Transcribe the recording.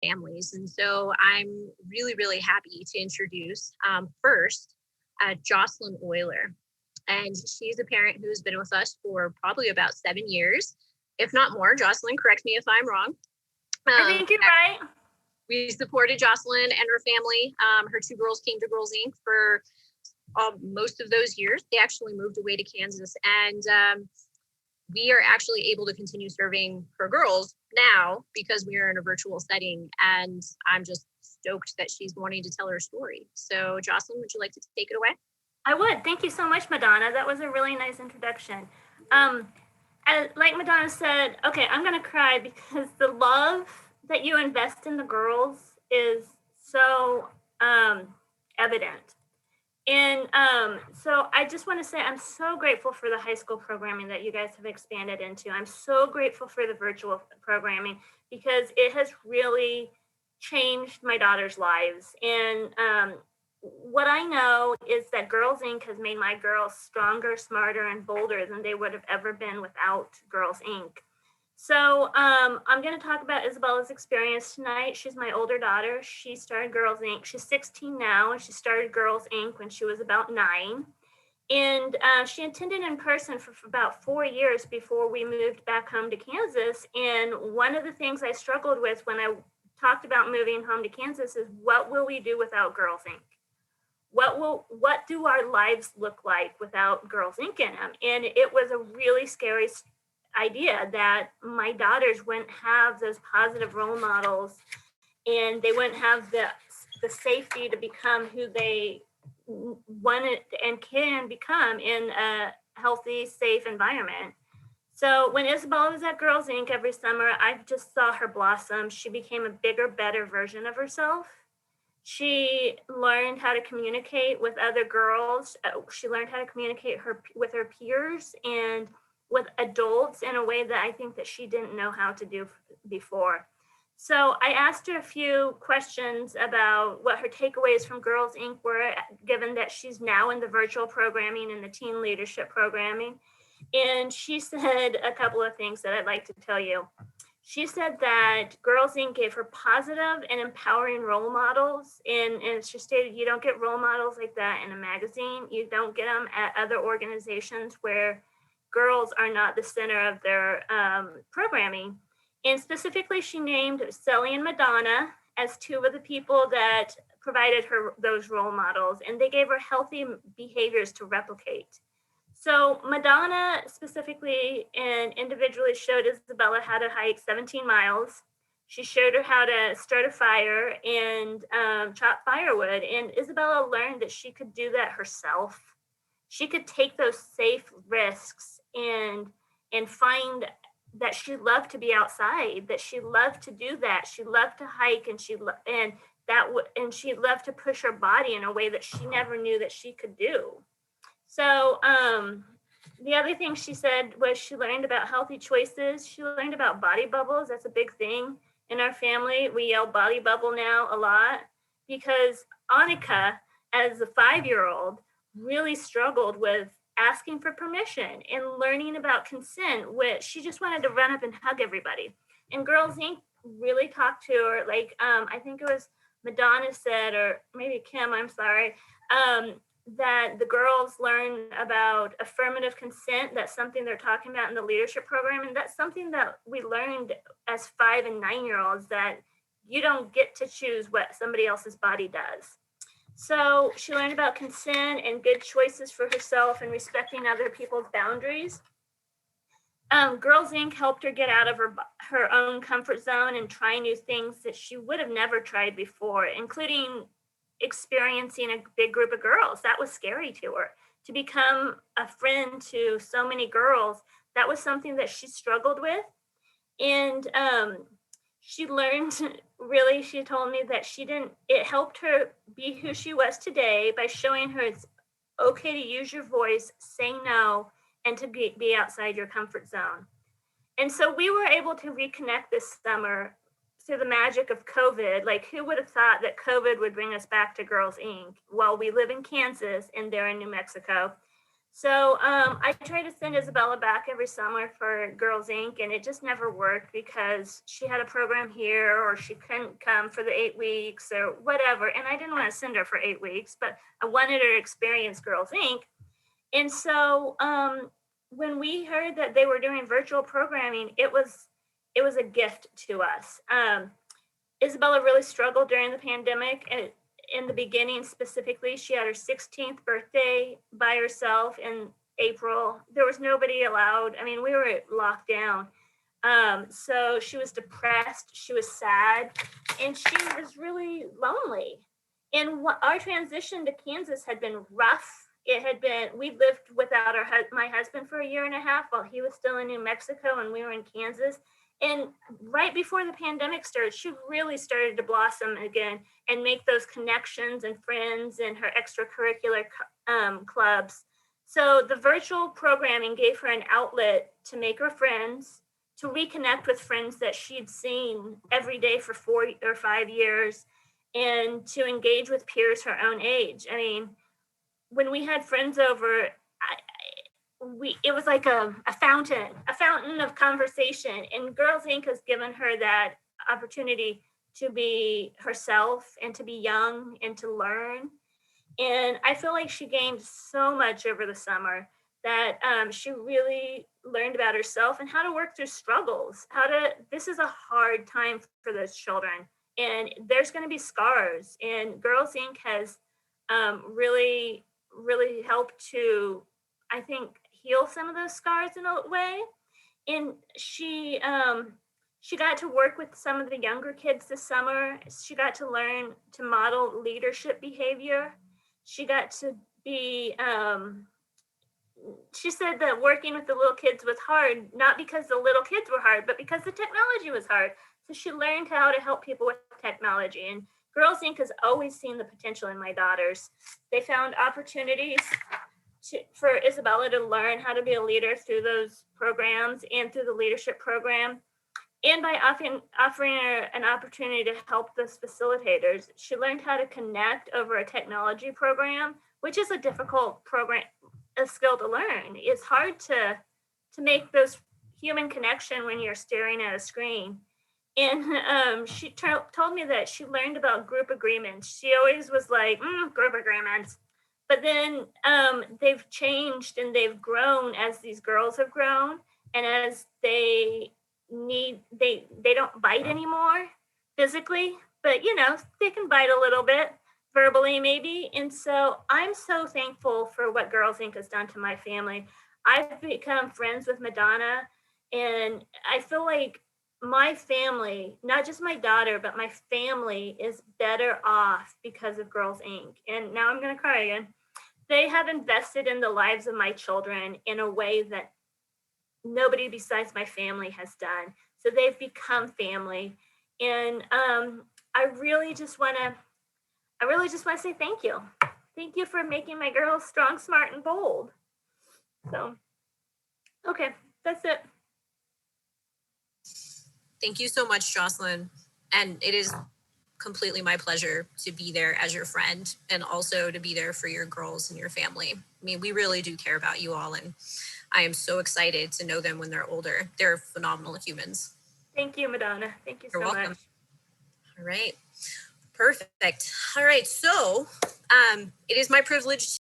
families. And so I'm really, really happy to introduce first Jocilyn Oyler. And she's a parent who's been with us for probably about 7 years, if not more. Jocilyn, correct me if I'm wrong. I think you're right. We supported Jocilyn and her family. Her two girls came to Girls Inc. for most of those years. They actually moved away to Kansas, and we are actually able to continue serving her girls now because we are in a virtual setting, and I'm just stoked that she's wanting to tell her story. So Jocilyn, would you like to take it away? I would. Thank you so much, Madonna. That was a really nice introduction. Like Madonna said, okay, I'm going to cry because the love that you invest in the girls is so evident. And so I just want to say I'm so grateful for the high school programming that you guys have expanded into. I'm so grateful for the virtual programming because it has really changed my daughter's lives. And what I know is that Girls Inc. has made my girls stronger, smarter, and bolder than they would have ever been without Girls Inc. So I'm going to talk about Isabella's experience tonight. She's my older daughter. She started Girls Inc. She's 16 now, and she started Girls Inc. when she was about 9. And she attended in person for about 4 years before we moved back home to Kansas. And one of the things I struggled with when I talked about moving home to Kansas is, what will we do without Girls Inc.? What do our lives look like without Girls Inc. in them? And it was a really scary idea that my daughters wouldn't have those positive role models, and they wouldn't have the safety to become who they wanted and can become in a healthy, safe environment. So when Isabella was at Girls Inc. every summer, I just saw her blossom. She became a bigger, better version of herself. She learned how to communicate with other girls. She learned how to communicate with her peers and with adults in a way that I think that she didn't know how to do before. So I asked her a few questions about what her takeaways from Girls Inc. were, given that she's now in the virtual programming and the teen leadership programming. And she said a couple of things that I'd like to tell you. She said that Girls Inc. gave her positive and empowering role models. And she stated, you don't get role models like that in a magazine. You don't get them at other organizations where girls are not the center of their programming. And specifically, she named Sally and Madonna as two of the people that provided her those role models. And they gave her healthy behaviors to replicate. So Madonna specifically and individually showed Isabella how to hike 17 miles. She showed her how to start a fire and chop firewood. And Isabella learned that she could do that herself. She could take those safe risks and find that she loved to be outside, that she loved to do that. She loved to hike, and she loved to push her body in a way that she never knew that she could do. So the other thing she said was she learned about healthy choices. She learned about body bubbles. That's a big thing in our family. We yell body bubble now a lot because Annika, as a 5-year-old, really struggled with asking for permission and learning about consent, which she just wanted to run up and hug everybody. And Girls Inc. really talked to her, like I think it was Madonna said, or maybe Kim, I'm sorry, that the girls learn about affirmative consent. That's something they're talking about in the leadership program. And that's something that we learned as 5 and 9-year-olds, that you don't get to choose what somebody else's body does. So she learned about consent and good choices for herself and respecting other people's boundaries. Girls Inc. helped her get out of her own comfort zone and try new things that she would have never tried before, including experiencing a big group of girls. That was scary to her. To become a friend to so many girls, that was something that she struggled with. And she learned, really, she told me that it helped her be who she was today by showing her it's okay to use your voice, say no, and to be outside your comfort zone. And so we were able to reconnect this summer through the magic of COVID. Like, who would have thought that COVID would bring us back to Girls Inc. while we live in Kansas and they're in New Mexico? So I try to send Isabella back every summer for Girls Inc. and it just never worked because she had a program here or she couldn't come for the 8 weeks or whatever. And I didn't want to send her for 8 weeks, but I wanted her to experience Girls Inc. And so when we heard that they were doing virtual programming, it was a gift to us. Isabella really struggled during the pandemic. And in the beginning, specifically, she had her 16th birthday by herself in April. There was nobody allowed. I mean, we were locked down. So she was depressed, she was sad, and she was really lonely. And our transition to Kansas had been rough. It had been, we lived without my husband for a year and a half while he was still in New Mexico and we were in Kansas. And right before the pandemic started, she really started to blossom again and make those connections and friends in her extracurricular clubs. So the virtual programming gave her an outlet to make her friends, to reconnect with friends that she'd seen every day for 4 or 5 years, and to engage with peers her own age. I mean, when we had friends over, it was like a fountain of conversation. And Girls Inc. has given her that opportunity to be herself and to be young and to learn. And I feel like she gained so much over the summer that she really learned about herself and how to work through struggles. This is a hard time for those children, and there's going to be scars. And Girls Inc. has really, really helped to, I think, heal some of those scars in a way. And she got to work with some of the younger kids this summer. She got to learn to model leadership behavior. She got to be, she said that working with the little kids was hard, not because the little kids were hard, but because the technology was hard. So she learned how to help people with technology. And Girls Inc. has always seen the potential in my daughters. They found opportunities for Isabella to learn how to be a leader through those programs and through the leadership program. And by offering her an opportunity to help those facilitators, she learned how to connect over a technology program, which is a difficult a skill to learn. It's hard to make those human connection when you're staring at a screen. And she told me that she learned about group agreements. She always was like, group agreements. But then they've changed and they've grown as these girls have grown, and as they don't bite anymore physically, but they can bite a little bit verbally maybe. And so I'm so thankful for what Girls Inc. has done to my family. I've become friends with Madonna, and I feel like my family, not just my daughter, but my family is better off because of Girls Inc. And now I'm going to cry again. They have invested in the lives of my children in a way that nobody besides my family has done. So they've become family. And I really just want to say thank you. Thank you for making my girls strong, smart, and bold. So, okay, that's it. Thank you so much, Jocilyn. And it is completely my pleasure to be there as your friend and also to be there for your girls and your family. I mean, we really do care about you all, and I am so excited to know them when they're older. They're phenomenal humans. Thank you, Madonna. Thank you so much. All right. Perfect. All right. So it is my privilege